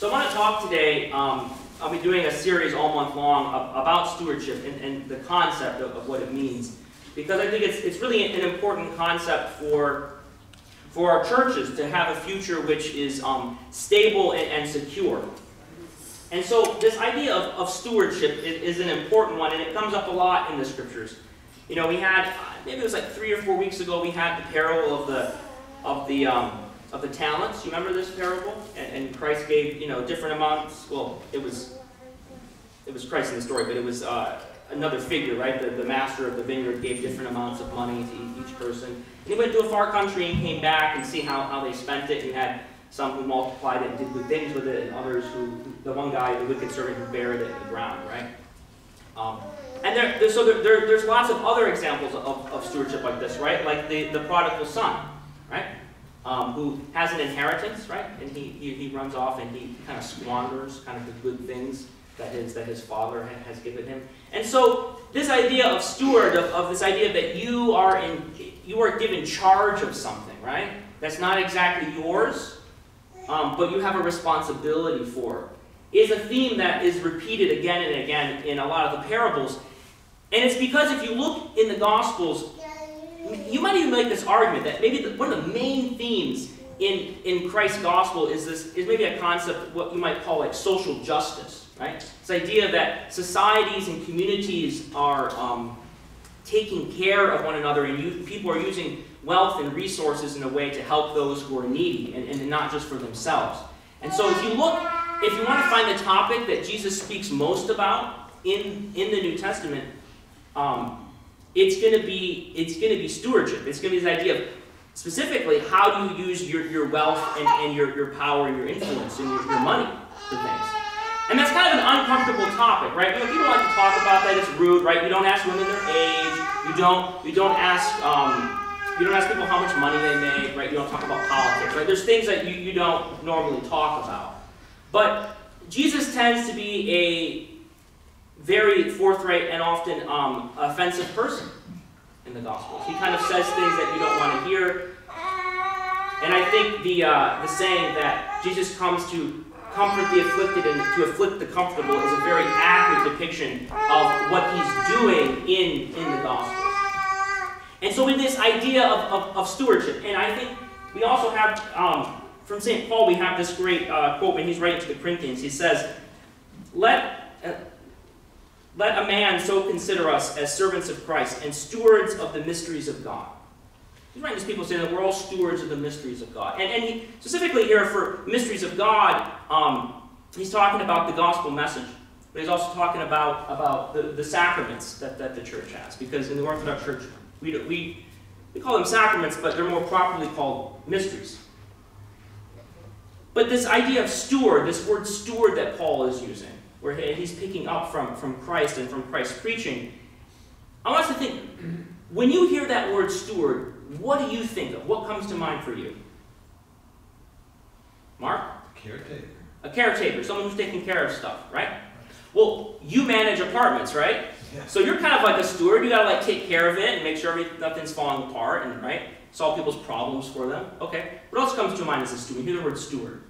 So I want to talk today, I'll be doing a series all month long about stewardship and the concept of what it means. Because I think it's really an important concept for our churches to have a future which is stable and secure. And so this idea of stewardship is an important one, and it comes up a lot in the scriptures. You know, we had, maybe it was like 3 or 4 weeks ago, we had the parable of the talents. You remember this parable? And Christ gave, different amounts. Well, it was Christ in the story, but it was another figure, right? The master of the vineyard gave different amounts of money to each person. And he went to a far country and came back and see how they spent it. And had some who multiplied it and did good things with it, and others the one guy, the wicked servant, who buried it in the ground, right? There's lots of other examples of stewardship like this, right? Like the prodigal son, right? Who has an inheritance, right? And he runs off and he kind of squanders kind of the good things that his father has given him. And so this idea of steward, of this idea that you are given charge of something, right? That's not exactly yours, but you have a responsibility for, is a theme that is repeated again and again in a lot of the parables. And it's because if you look in the Gospels, you might even make this argument that maybe one of the main themes in Christ's gospel is maybe a concept, what you might call like social justice, right? This idea that societies and communities are taking care of one another, and people are using wealth and resources in a way to help those who are needy, and not just for themselves. And so if you want to find the topic that Jesus speaks most about in the New Testament, it's going to be stewardship. It's going to be this idea of specifically how do you use your wealth and your power and your influence and your money for things. And that's kind of an uncomfortable topic, right? People like to talk about that. It's rude, right? You don't ask women their age. You don't ask people how much money they make, right? You don't talk about politics, right? There's things that you don't normally talk about. But Jesus tends to be a very forthright and often offensive person in the Gospels. He kind of says things that you don't want to hear. And I think the saying that Jesus comes to comfort the afflicted and to afflict the comfortable is a very accurate depiction of what he's doing in the Gospels. And so in this idea of stewardship, and I think we also have, from St. Paul, we have this great quote when he's writing to the Corinthians. He says, Let a man so consider us as servants of Christ and stewards of the mysteries of God. He's writing to people saying that we're all stewards of the mysteries of God. And he, specifically here for mysteries of God, he's talking about the gospel message, but he's also talking about the sacraments that the church has. Because in the Orthodox Church, we call them sacraments, but they're more properly called mysteries. But this idea of steward, this word steward that Paul is using, where he's picking up from Christ and from Christ's preaching, I want us to think, when you hear that word steward, what do you think of? What comes to mind for you? Mark? Caretaker. A caretaker, someone who's taking care of stuff, right? Well, you manage apartments, right? Yeah. So you're kind of like a steward. You gotta take care of it and make sure nothing's falling apart, and right, solve people's problems for them. Okay. What else comes to mind as a steward? You hear the word steward.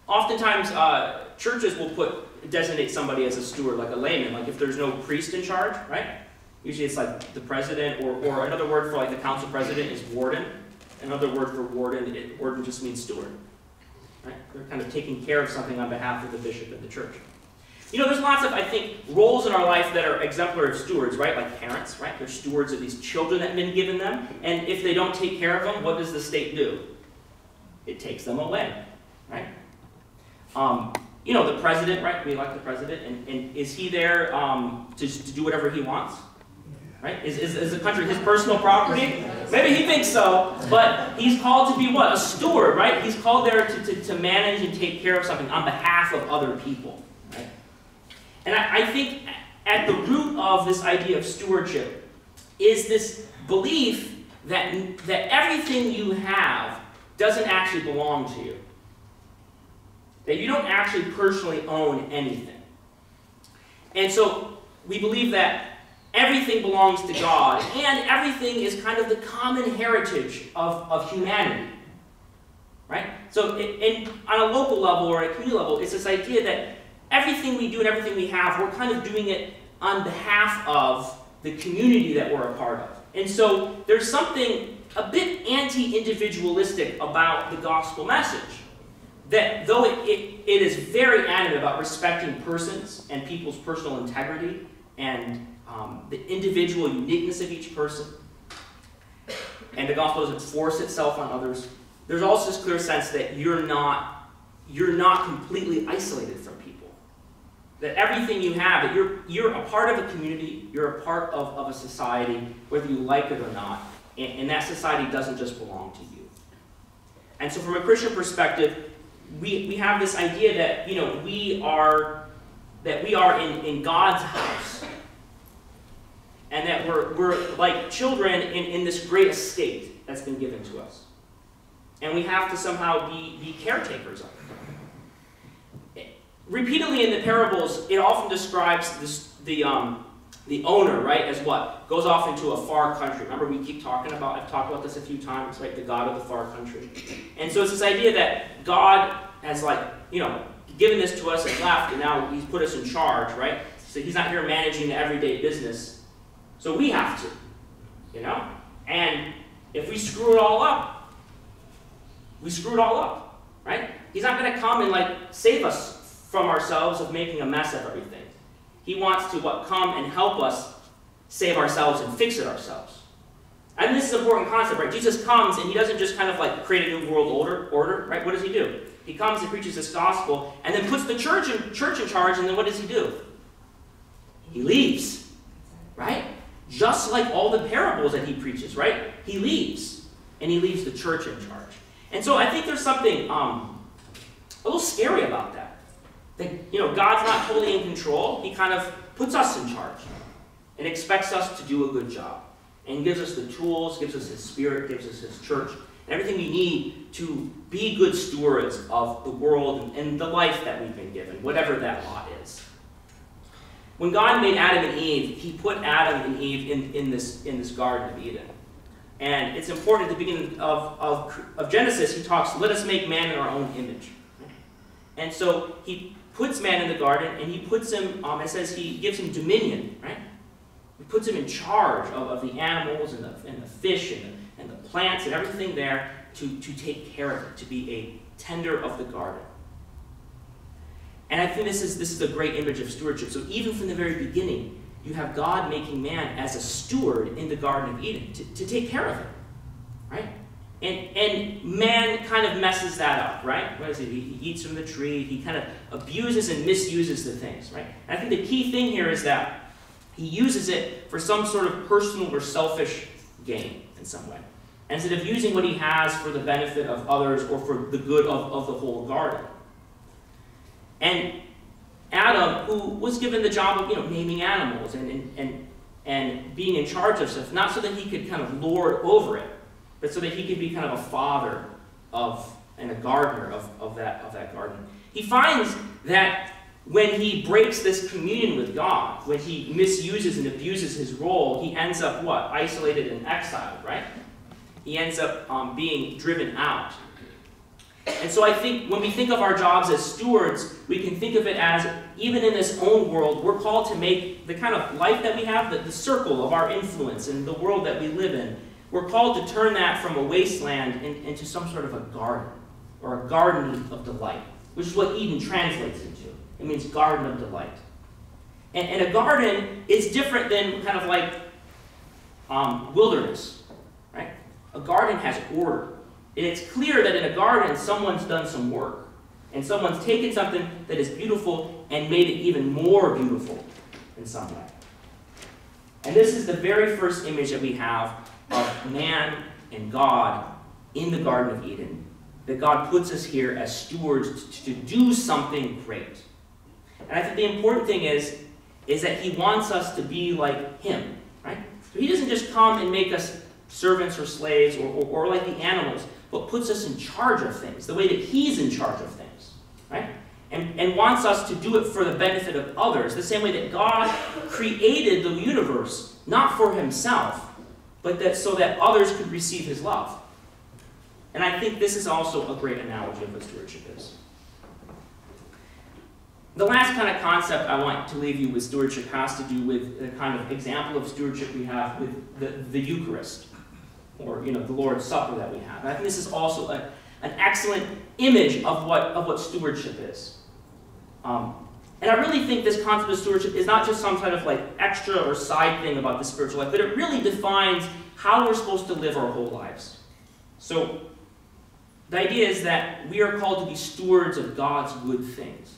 Oftentimes, churches will designate somebody as a steward, like a layman, like if there's no priest in charge, right? Usually it's like the president, or another word for like the council president is warden. Another word for warden just means steward, right? They're kind of taking care of something on behalf of the bishop and the church. There's lots of, I think, roles in our life that are exemplary of stewards, right? Like parents, right? They're stewards of these children that have been given them, and if they don't take care of them, what does the state do? It takes them away, right? The president, right? We elect the president, and is he there to do whatever he wants? Right? Is the country his personal property? Maybe he thinks so, but he's called to be what? A steward, right? He's called there to manage and take care of something on behalf of other people, right? And I think at the root of this idea of stewardship is this belief that everything you have doesn't actually belong to you. That you don't actually personally own anything. And so we believe that everything belongs to God, and everything is kind of the common heritage of humanity. right? So on a local level or a community level, it's this idea that everything we do and everything we have, we're kind of doing it on behalf of the community that we're a part of. And so there's something a bit anti-individualistic about the gospel message. That though it is very adamant about respecting persons and people's personal integrity and the individual uniqueness of each person, and the gospel doesn't force itself on others, there's also this clear sense that you're not completely isolated from people. That everything you have, that you're a part of a community, you're a part of a society, whether you like it or not, and that society doesn't just belong to you. And so from a Christian perspective, we have this idea that, we are in God's house, and that we're like children in this great estate that's been given to us. And we have to somehow be caretakers of it. Repeatedly in the parables, it often describes the owner, right, as what? Goes off into a far country. Remember, I've talked about this a few times, right, the God of the far country. And so it's this idea that God has, given this to us and left, and now he's put us in charge, right? So he's not here managing the everyday business. So we have to, And if we screw it all up, we screw it all up, right? He's not going to come and, save us from ourselves of making a mess of everything. He wants to, come and help us save ourselves and fix it ourselves. And this is an important concept, right? Jesus comes and he doesn't just kind of create a new world order, right? What does he do? He comes and preaches this gospel and then puts the church in charge, and then what does he do? He leaves, right? Just like all the parables that he preaches, right? He leaves, and he leaves the church in charge. And so I think there's something a little scary about that. That, God's not totally in control. He kind of puts us in charge and expects us to do a good job. And gives us the tools, gives us his spirit, gives us his church, and everything we need to be good stewards of the world and the life that we've been given, whatever that lot is. When God made Adam and Eve, he put Adam and Eve in this Garden of Eden. And it's important at the beginning of Genesis, he talks, let us make man in our own image. And so he puts man in the garden, and he puts him, it says he gives him dominion, right? He puts him in charge of the animals and the fish and the plants and everything there to take care of it, to be a tender of the garden. And I think this is a great image of stewardship. So even from the very beginning, you have God making man as a steward in the Garden of Eden to take care of it, right? And man kind of messes that up, right? What is it? He eats from the tree. He kind of abuses and misuses the things, right? And I think the key thing here is that he uses it for some sort of personal or selfish gain in some way, instead of using what he has for the benefit of others or for the good of the whole garden. And Adam, who was given the job of naming animals and being in charge of stuff, not so that he could kind of lord over it, but so that he could be kind of a father and a gardener of that garden. He finds that when he breaks this communion with God, when he misuses and abuses his role, he ends up what? Isolated and exiled, right? He ends up being driven out. And so I think when we think of our jobs as stewards, we can think of it as, even in this own world, we're called to make the kind of life that we have, the circle of our influence in the world that we live in, we're called to turn that from a wasteland into some sort of a garden, or a garden of delight, which is what Eden translates into. It means garden of delight. And a garden is different than kind of like wilderness, right? A garden has order. And it's clear that in a garden, someone's done some work. And someone's taken something that is beautiful and made it even more beautiful in some way. And this is the very first image that we have of man and God in the Garden of Eden. That God puts us here as stewards to do something great. And I think the important thing is that he wants us to be like him, right? So he doesn't just come and make us servants or slaves or like the animals, but puts us in charge of things, the way that he's in charge of things, right? And wants us to do it for the benefit of others, the same way that God created the universe, not for himself, but so that others could receive his love. And I think this is also a great analogy of what stewardship is. The last kind of concept I want to leave you with stewardship has to do with the kind of example of stewardship we have with the Eucharist, or the Lord's Supper that we have. And I think this is also an excellent image of what stewardship is. And I really think this concept of stewardship is not just some kind of like extra or side thing about the spiritual life, but it really defines how we're supposed to live our whole lives. So the idea is that we are called to be stewards of God's good things.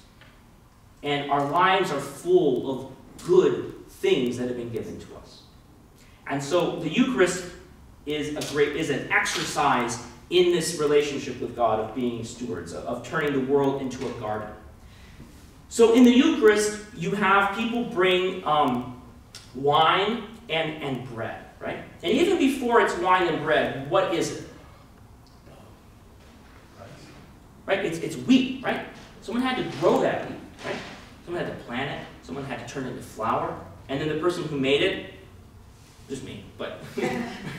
And our lives are full of good things that have been given to us. And so the Eucharist is an exercise in this relationship with God of being stewards, of turning the world into a garden. So in the Eucharist, you have people bring wine and bread, right? And even before it's wine and bread, what is it? Right? It's wheat, right? Someone had to grow that wheat, right? Someone had to plant it. Someone had to turn it into flour. And then the person who made it, just me, but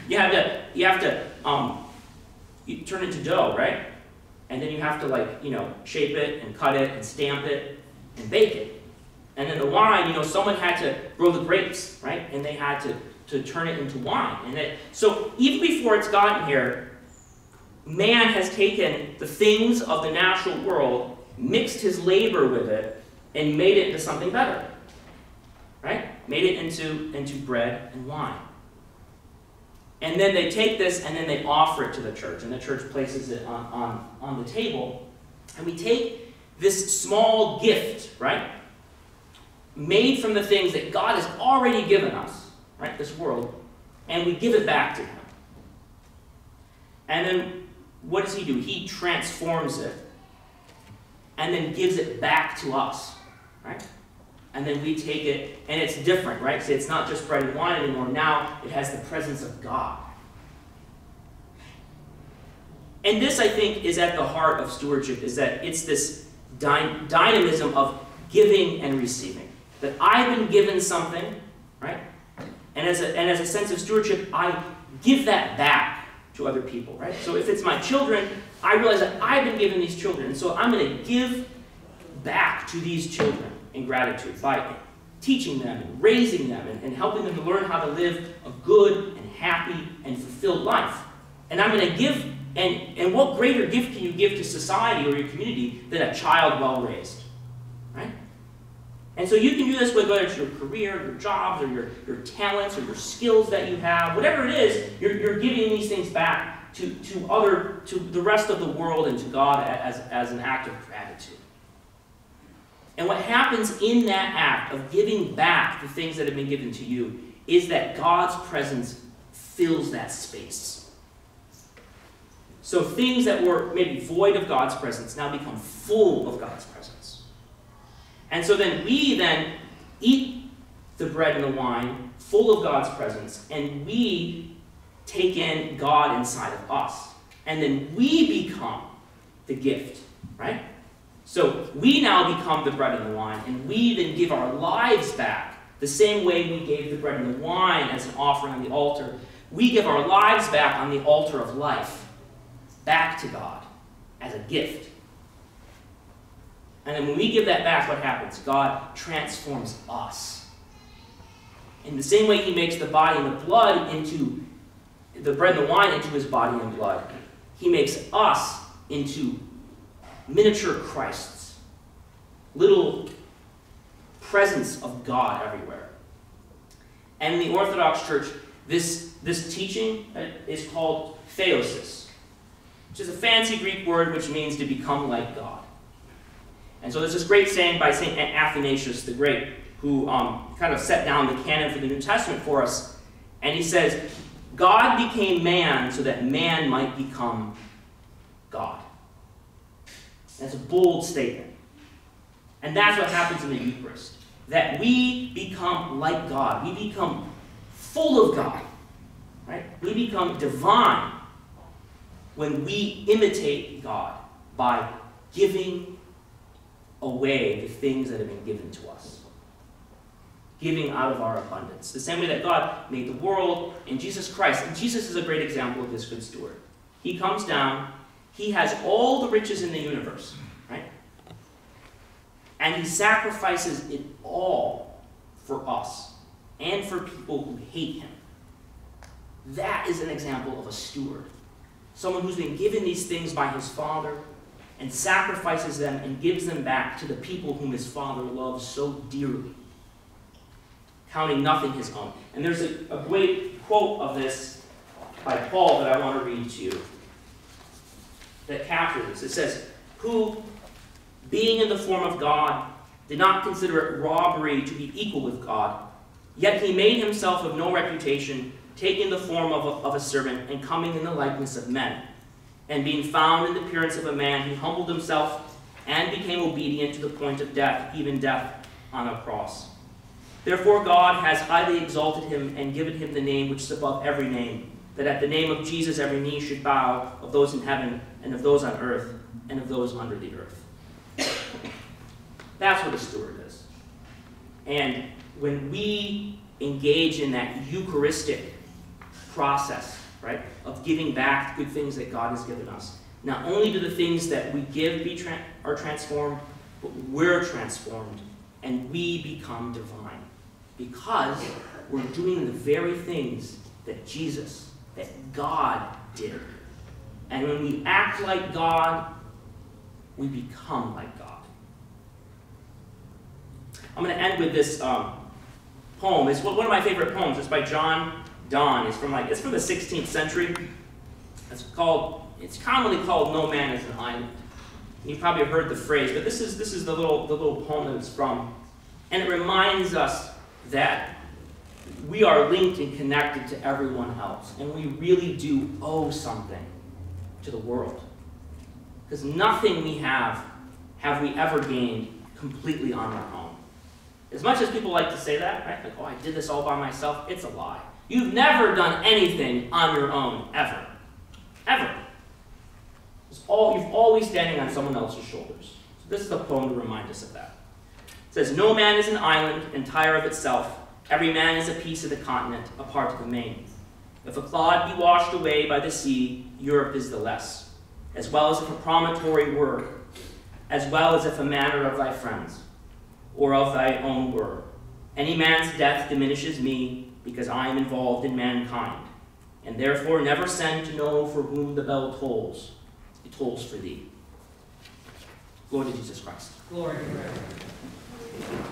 you have to you turn it into dough, right? And then you have to shape it and cut it and stamp it and bake it. And then the wine, someone had to grow the grapes, right? And they had to turn it into wine. So even before it's gotten here, man has taken the things of the natural world, mixed his labor with it, and made it into something better, right? Made it into bread and wine. And then they take this and then they offer it to the church, and the church places it on the table. And we take this small gift, right, made from the things that God has already given us, right, this world, and we give it back to him. And then what does he do? He transforms it and then gives it back to us, right? And then we take it, and it's different, right? So it's not just bread and wine anymore. Now it has the presence of God. And this, I think, is at the heart of stewardship, is that it's this dynamism of giving and receiving. That I've been given something, right? And as a sense of stewardship, I give that back to other people, right? So if it's my children, I realize that I've been given these children, and so I'm going to give back to these children in gratitude by teaching them and raising them and helping them to learn how to live a good and happy and fulfilled life. And I'm going to give, and what greater gift can you give to society or your community than a child well raised, right? And so you can do this with whether it's your career, your jobs, or your talents, or your skills that you have, whatever it is, you're giving these things back to the rest of the world and to God as an act of gratitude. And what happens in that act of giving back the things that have been given to you is that God's presence fills that space. So things that were maybe void of God's presence now become full of God's presence. And so then we eat the bread and the wine full of God's presence, and we take in God inside of us. And then we become the gift, right? So we now become the bread and the wine, and we then give our lives back the same way we gave the bread and the wine as an offering on the altar. We give our lives back on the altar of life, back to God as a gift. And then when we give that back, what happens? God transforms us. In the same way he makes the body and the blood into, the bread and the wine into his body and blood, he makes us into miniature Christs, little presence of God everywhere. And in the Orthodox Church, this teaching is called theosis, which is a fancy Greek word which means to become like God. And so there's this great saying by St. Athanasius the Great, who kind of set down the canon for the New Testament for us. And he says, God became man so that man might become God. That's a bold statement. And that's what happens in the Eucharist. That we become like God. We become full of God. Right? We become divine when we imitate God by giving away the things that have been given to us. Giving out of our abundance. The same way that God made the world in Jesus Christ. And Jesus is a great example of this good steward. He comes down. He has all the riches in the universe, right? And he sacrifices it all for us and for people who hate him. That is an example of a steward. Someone who's been given these things by his Father and sacrifices them and gives them back to the people whom his Father loves so dearly, counting nothing his own. And there's a great quote of this by Paul that I want to read to you that captures this. It says, "Who, being in the form of God, did not consider it robbery to be equal with God, yet he made himself of no reputation, taking the form of a servant, and coming in the likeness of men. And being found in the appearance of a man, he humbled himself and became obedient to the point of death, even death on a cross. Therefore God has highly exalted him and given him the name which is above every name, that at the name of Jesus every knee should bow, of those in heaven and of those on earth and of those under the earth." That's what a steward is. And when we engage in that Eucharistic process, right, of giving back the good things that God has given us, not only do the things that we give are transformed, but we're transformed and we become divine because we're doing the very things that Jesus, that God did. And when we act like God, we become like God. I'm going to end with this poem. It's one of my favorite poems. It's by John Donne. It's from the 16th century. It's commonly called "No Man is an Island." You probably have heard the phrase, but this is the little poem that it's from, and it reminds us that we are linked and connected to everyone else, and we really do owe something to the world, because nothing we have we ever gained completely on our own. As much as people like to say that, right? Like, "Oh, I did this all by myself," it's a lie. You've never done anything on your own, ever. Ever. You're always standing on someone else's shoulders. So this is a poem to remind us of that. It says, "No man is an island, entire of itself. Every man is a piece of the continent, a part of the main. If a clod be washed away by the sea, Europe is the less, as well as if a promontory were, as well as if a manner of thy friends, or of thy own were. Any man's death diminishes me, because I am involved in mankind, and therefore never send to know for whom the bell tolls. It tolls for thee." Glory to Jesus Christ. Glory to God.